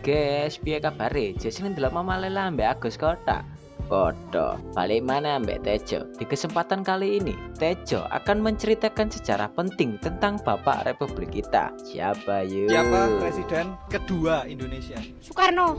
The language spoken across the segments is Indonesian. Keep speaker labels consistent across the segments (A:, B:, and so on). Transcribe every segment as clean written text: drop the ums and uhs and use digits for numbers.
A: guys, piye kabare? Jesine ndelok Mama Lela mbek Agus Kota. Koto, balik mana Mbak Tejo? Di kesempatan kali ini, Tejo akan menceritakan sejarah penting tentang Bapak Republik kita. Siapa yuk?
B: Siapa presiden kedua Indonesia?
C: Soekarno.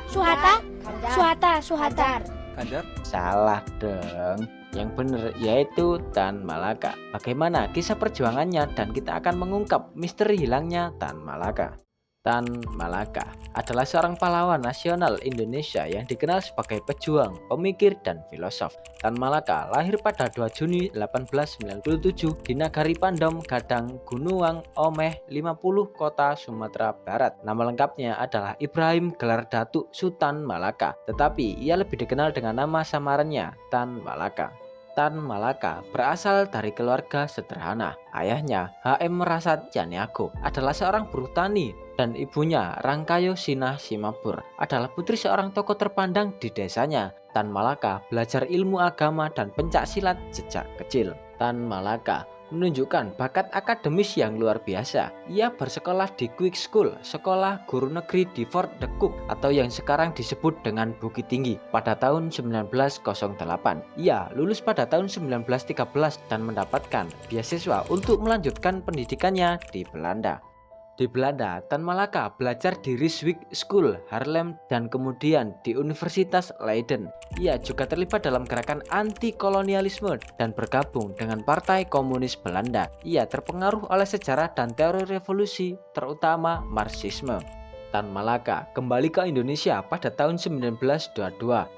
B: Salah.
C: Soeharto. Soeharto.
B: Ganjar?
A: Salah dong. Yang benar yaitu Tan Malaka. Bagaimana kisah perjuangannya dan kita akan mengungkap misteri hilangnya Tan Malaka. Tan Malaka adalah seorang pahlawan nasional Indonesia yang dikenal sebagai pejuang, pemikir, dan filosof. Tan Malaka lahir pada 2 Juni 1897 di Nagari Pandom, Gadang, Gunuang, Omeh, 50 Kota, Sumatera Barat. Nama lengkapnya adalah Ibrahim Gelar Datuk Sutan Malaka, tetapi ia lebih dikenal dengan nama samarannya Tan Malaka. Tan Malaka berasal dari keluarga sederhana. Ayahnya, H.M. Rasad Janiago, adalah seorang buruh tani dan ibunya, Rangkayo Sinah Simabur, adalah putri seorang tokoh terpandang di desanya. Tan Malaka belajar ilmu agama dan pencak silat sejak kecil. Tan Malaka menunjukkan bakat akademis yang luar biasa. Ia bersekolah di Quick School, sekolah guru negeri di Fort de Cook atau yang sekarang disebut dengan Bukit Tinggi pada tahun 1908. Ia lulus pada tahun 1913 dan mendapatkan beasiswa untuk melanjutkan pendidikannya di Belanda. Di Belanda, Tan Malaka belajar di Rijswijk School, Haarlem, dan kemudian di Universitas Leiden. Ia juga terlibat dalam gerakan anti-kolonialisme dan bergabung dengan Partai Komunis Belanda. Ia terpengaruh oleh sejarah dan teori revolusi, terutama Marxisme. Tan Malaka kembali ke Indonesia pada tahun 1922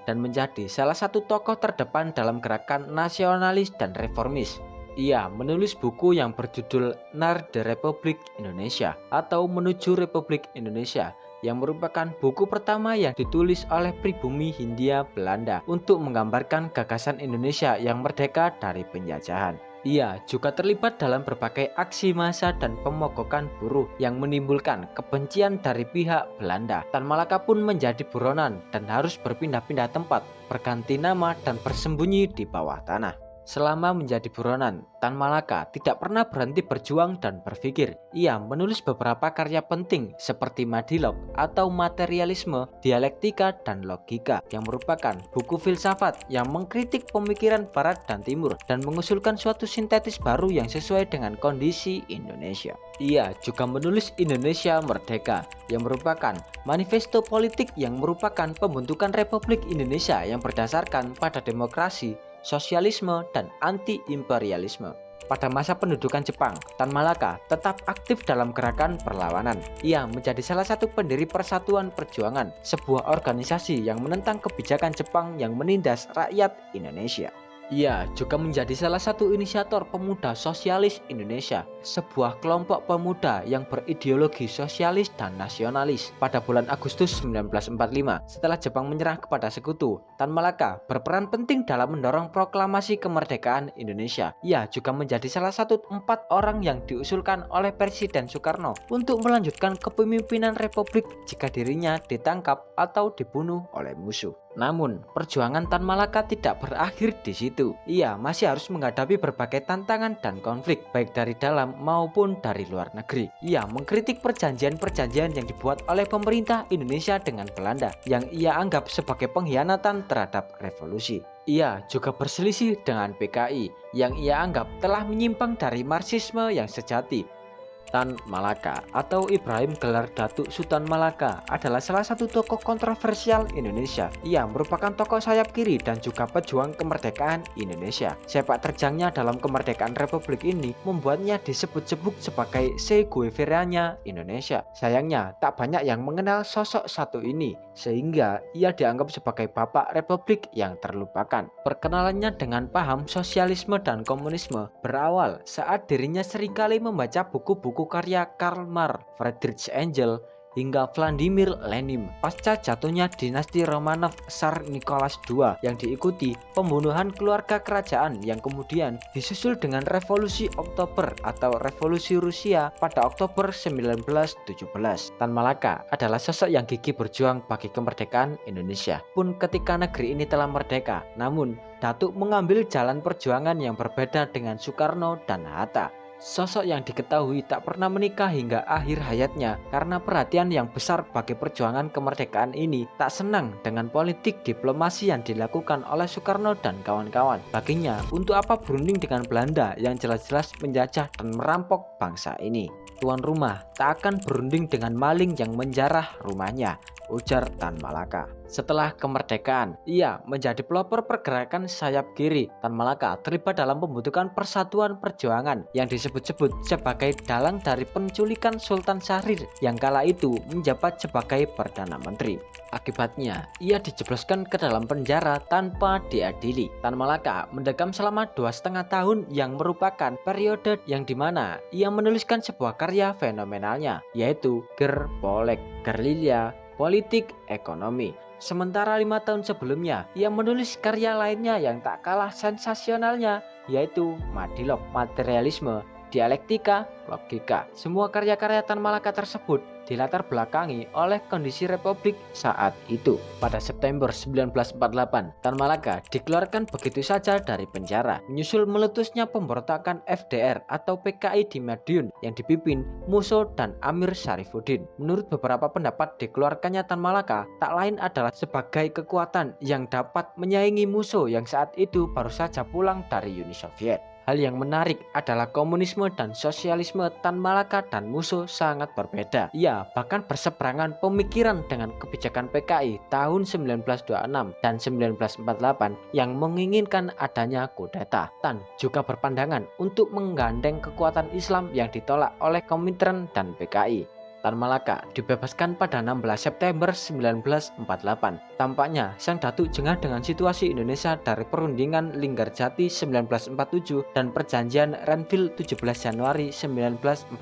A: dan menjadi salah satu tokoh terdepan dalam gerakan nasionalis dan reformis. Ia menulis buku yang berjudul Naar de Republiek Indonesia atau Menuju Republik Indonesia, yang merupakan buku pertama yang ditulis oleh pribumi Hindia Belanda untuk menggambarkan gagasan Indonesia yang merdeka dari penjajahan. Ia juga terlibat dalam berbagai aksi massa dan pemogokan buruh yang menimbulkan kebencian dari pihak Belanda. Tan Malaka pun menjadi buronan dan harus berpindah-pindah tempat, berganti nama dan bersembunyi di bawah tanah. Selama menjadi buronan, Tan Malaka tidak pernah berhenti berjuang dan berpikir. Ia menulis beberapa karya penting seperti Madilog atau Materialisme, Dialektika, dan Logika, yang merupakan buku filsafat yang mengkritik pemikiran Barat dan Timur dan mengusulkan suatu sintetis baru yang sesuai dengan kondisi Indonesia. Ia juga menulis Indonesia Merdeka, yang merupakan manifesto politik yang merupakan pembentukan Republik Indonesia yang berdasarkan pada demokrasi, sosialisme, dan anti-imperialisme. Pada masa pendudukan Jepang, Tan Malaka tetap aktif dalam gerakan perlawanan. Ia menjadi salah satu pendiri Persatuan Perjuangan, sebuah organisasi yang menentang kebijakan Jepang yang menindas rakyat Indonesia. Ia juga menjadi salah satu inisiator Pemuda Sosialis Indonesia, sebuah kelompok pemuda yang berideologi sosialis dan nasionalis. Pada bulan Agustus 1945, setelah Jepang menyerah kepada sekutu, Tan Malaka berperan penting dalam mendorong proklamasi kemerdekaan Indonesia. Ia juga menjadi salah satu 4 orang yang diusulkan oleh Presiden Soekarno untuk melanjutkan kepemimpinan Republik jika dirinya ditangkap atau dibunuh oleh musuh. Namun, perjuangan Tan Malaka tidak berakhir di situ. Ia masih harus menghadapi berbagai tantangan dan konflik, baik dari dalam maupun dari luar negeri. Ia mengkritik perjanjian-perjanjian yang dibuat oleh pemerintah Indonesia dengan Belanda, yang ia anggap sebagai pengkhianatan terhadap revolusi. Ia juga berselisih dengan PKI, yang ia anggap telah menyimpang dari Marxisme yang sejati. Tan Malaka atau Ibrahim Gelar Datuk Sutan Malaka adalah salah satu tokoh kontroversial Indonesia. Ia merupakan tokoh sayap kiri dan juga pejuang kemerdekaan Indonesia. Sepak terjangnya dalam kemerdekaan Republik ini membuatnya disebut-sebut sebagai Che Guevara-nya Indonesia. Sayangnya tak banyak yang mengenal sosok satu ini, sehingga ia dianggap sebagai bapak Republik yang terlupakan. Perkenalannya dengan paham sosialisme dan komunisme berawal saat dirinya seringkali membaca buku-buku karya Karl Marx, Friedrich Engels, hingga Vladimir Lenin. Pasca jatuhnya dinasti Romanov Tsar Nicholas II yang diikuti pembunuhan keluarga kerajaan yang kemudian disusul dengan Revolusi Oktober atau Revolusi Rusia pada Oktober 1917. Tan Malaka adalah sosok yang gigih berjuang bagi kemerdekaan Indonesia. Pun ketika negeri ini telah merdeka, namun Datuk mengambil jalan perjuangan yang berbeda dengan Soekarno dan Hatta. Sosok yang diketahui tak pernah menikah hingga akhir hayatnya karena perhatian yang besar bagi perjuangan kemerdekaan ini, tak senang dengan politik diplomasi yang dilakukan oleh Soekarno dan kawan-kawan. Baginya, untuk apa berunding dengan Belanda yang jelas-jelas menjajah dan merampok bangsa ini? Tuan rumah tak akan berunding dengan maling yang menjarah rumahnya, ujar Tan Malaka. Setelah kemerdekaan, ia menjadi pelopor pergerakan sayap kiri. Tan Malaka terlibat dalam pembentukan Persatuan Perjuangan yang disebut-sebut sebagai dalang dari penculikan Sultan Syahrir yang kala itu menjabat sebagai Perdana Menteri. Akibatnya, ia dijebloskan ke dalam penjara tanpa diadili. Tan Malaka mendekam selama 2,5 tahun yang merupakan periode yang dimana ia menuliskan sebuah karya fenomenalnya, yaitu Ger Polek, Gerilya, Politik Ekonomi. Sementara 5 tahun sebelumnya, ia menulis karya lainnya yang tak kalah sensasionalnya, yaitu Madilog, Materialisme, Dialektika, Logika. Semua karya-karya Tan Malaka tersebut dilatar belakangi oleh kondisi Republik saat itu. Pada September 1948, Tan Malaka dikeluarkan begitu saja dari penjara, menyusul meletusnya pemberontakan FDR atau PKI di Madiun yang dipimpin Musso dan Amir Syarifuddin. Menurut beberapa pendapat, dikeluarkannya Tan Malaka tak lain adalah sebagai kekuatan yang dapat menyaingi Musso yang saat itu baru saja pulang dari Uni Soviet. Hal yang menarik adalah komunisme dan sosialisme Tan Malaka dan Musso sangat berbeda. Ia bahkan berseberangan pemikiran dengan kebijakan PKI tahun 1926 dan 1948 yang menginginkan adanya kudeta. Tan juga berpandangan untuk menggandeng kekuatan Islam yang ditolak oleh Komintern dan PKI. Tan Malaka dibebaskan pada 16 September 1948. Tampaknya sang datuk jengah dengan situasi Indonesia dari perundingan Linggarjati 1947 dan perjanjian Renville 17 Januari 1948,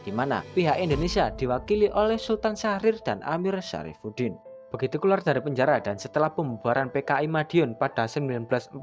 A: di mana pihak Indonesia diwakili oleh Sultan Syahrir dan Amir Syarifuddin. Begitu keluar dari penjara dan setelah pembubaran PKI Madiun pada 1948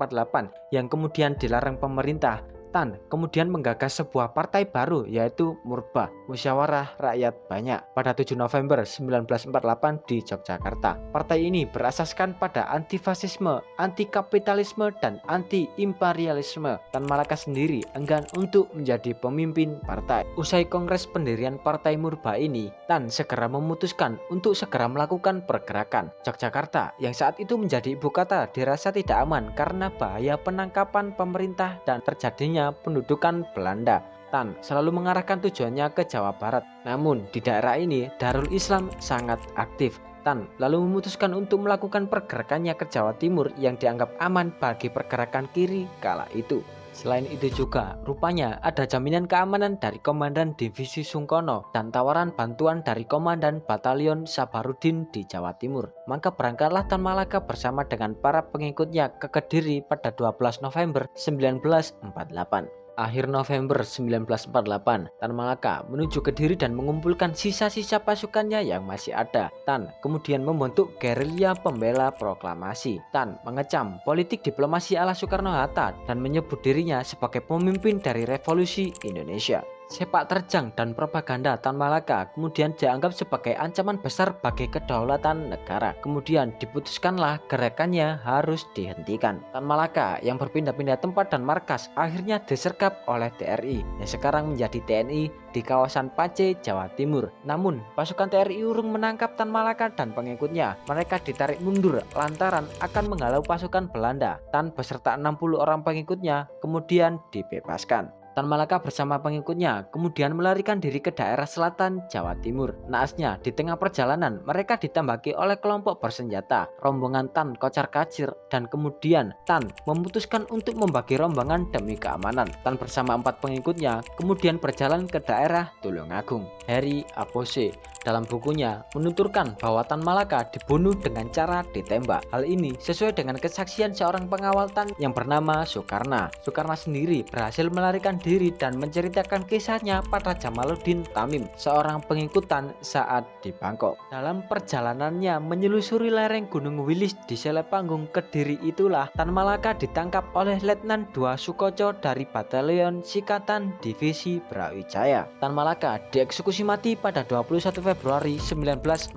A: yang kemudian dilarang pemerintah, Tan kemudian menggagas sebuah partai baru yaitu Murba, Musyawarah Rakyat Banyak, pada 7 November 1948 di Yogyakarta. Partai ini berasaskan pada antifasisme, anti-kapitalisme, dan anti-imperialisme. Tan Malaka sendiri enggan untuk menjadi pemimpin partai. Usai kongres pendirian Partai Murba ini, Tan segera memutuskan untuk segera melakukan pergerakan. Yogyakarta yang saat itu menjadi ibu kota dirasa tidak aman karena bahaya penangkapan pemerintah dan terjadinya pendudukan Belanda. Tan selalu mengarahkan tujuannya ke Jawa Barat. Namun di daerah ini Darul Islam sangat aktif. Tan lalu memutuskan untuk melakukan pergerakannya ke Jawa Timur yang dianggap aman bagi pergerakan kiri kala itu. Selain itu juga, rupanya ada jaminan keamanan dari Komandan Divisi Sungkono dan tawaran bantuan dari Komandan Batalion Sabarudin di Jawa Timur. Maka berangkatlah Tan Malaka bersama dengan para pengikutnya ke Kediri pada 12 November 1948. Akhir November 1948, Tan Malaka menuju Kediri dan mengumpulkan sisa-sisa pasukannya yang masih ada. Tan kemudian membentuk gerilya pembela proklamasi. Tan mengecam politik diplomasi ala Soekarno-Hatta dan menyebut dirinya sebagai pemimpin dari revolusi Indonesia. Sepak terjang dan propaganda Tan Malaka kemudian dianggap sebagai ancaman besar bagi kedaulatan negara. Kemudian diputuskanlah gerakannya harus dihentikan. Tan Malaka yang berpindah-pindah tempat dan markas akhirnya disergap oleh TRI yang sekarang menjadi TNI di kawasan Pace, Jawa Timur. Namun pasukan TRI urung menangkap Tan Malaka dan pengikutnya. Mereka ditarik mundur lantaran akan menghalau pasukan Belanda. Tan beserta 60 orang pengikutnya kemudian dibebaskan. Tan Malaka bersama pengikutnya kemudian melarikan diri ke daerah selatan Jawa Timur. Naasnya, di tengah perjalanan mereka ditembaki oleh kelompok bersenjata, rombongan Tan kocar-kacir, dan kemudian Tan memutuskan untuk membagi rombongan demi keamanan. Tan bersama 4 pengikutnya kemudian berjalan ke daerah Tulungagung. Heri Apose dalam bukunya menuturkan bahwa Tan Malaka dibunuh dengan cara ditembak. Hal ini sesuai dengan kesaksian seorang pengawal Tan yang bernama Soekarna. Soekarna sendiri berhasil melarikan diri dan menceritakan kisahnya pada Jamaluddin Tamim, seorang pengikut Tan saat di Bangkok. Dalam perjalanannya menyelusuri lereng Gunung Wilis di Selepanggung Kediri itulah Tan Malaka ditangkap oleh Letnan II Sukoco dari Batalion Sikatan Divisi Brawijaya. Tan Malaka dieksekusi mati pada 21 Februari 1949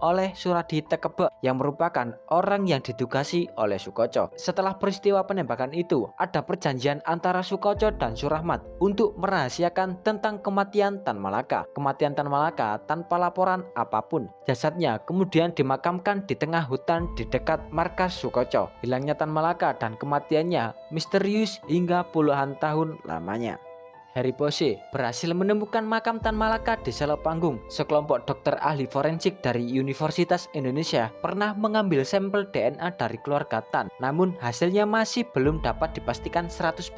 A: oleh Suradi Tekebek yang merupakan orang yang ditugasi oleh Sukoco. Setelah peristiwa penembakan itu, ada perjanjian antara Sukoco dan Surahmat untuk merahasiakan tentang kematian Tan Malaka. Kematian Tan Malaka tanpa laporan apapun. Jasadnya kemudian dimakamkan di tengah hutan di dekat markas Sukoco. Hilangnya Tan Malaka dan kematiannya misterius hingga puluhan tahun lamanya. Harry Pose berhasil menemukan makam Tan Malaka di Selopanggung. Sekelompok dokter ahli forensik dari Universitas Indonesia pernah mengambil sampel DNA dari keluarga Tan, namun hasilnya masih belum dapat dipastikan 100%.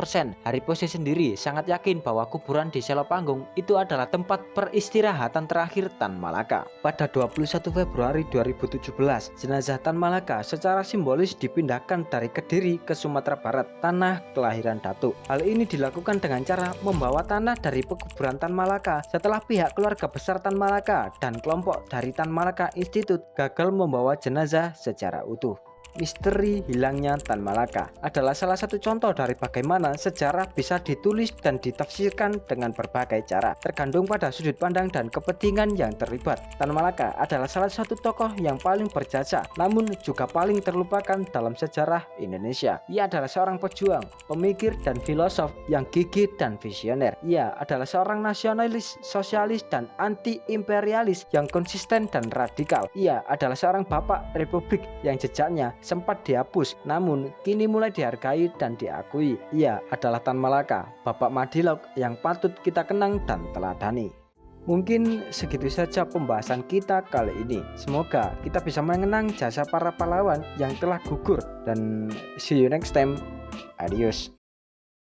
A: Harry Pose sendiri sangat yakin bahwa kuburan di Selopanggung itu adalah tempat peristirahatan terakhir Tan Malaka. Pada 21 Februari 2017, jenazah Tan Malaka secara simbolis dipindahkan dari Kediri ke Sumatera Barat, tanah kelahiran Datuk. Hal ini dilakukan dengan cara membawa tanah dari pekuburan Tan Malaka setelah pihak keluarga besar Tan Malaka dan kelompok dari Tan Malaka Institute gagal membawa jenazah secara utuh. Misteri hilangnya Tan Malaka adalah salah satu contoh dari bagaimana sejarah bisa ditulis dan ditafsirkan dengan berbagai cara, tergantung pada sudut pandang dan kepentingan yang terlibat. Tan Malaka adalah salah satu tokoh yang paling berjasa, namun juga paling terlupakan dalam sejarah Indonesia. Ia adalah seorang pejuang, pemikir, dan filosof yang gigih dan visioner. Ia adalah seorang nasionalis, sosialis, dan anti-imperialis yang konsisten dan radikal. Ia adalah seorang bapak republik yang jejaknya sempat dihapus, namun kini mulai dihargai dan diakui. Ia adalah Tan Malaka, Bapak Madilog yang patut kita kenang dan teladani. Mungkin segitu saja pembahasan kita kali ini. Semoga kita bisa mengenang jasa para pahlawan yang telah gugur. Dan see you next time. Adios.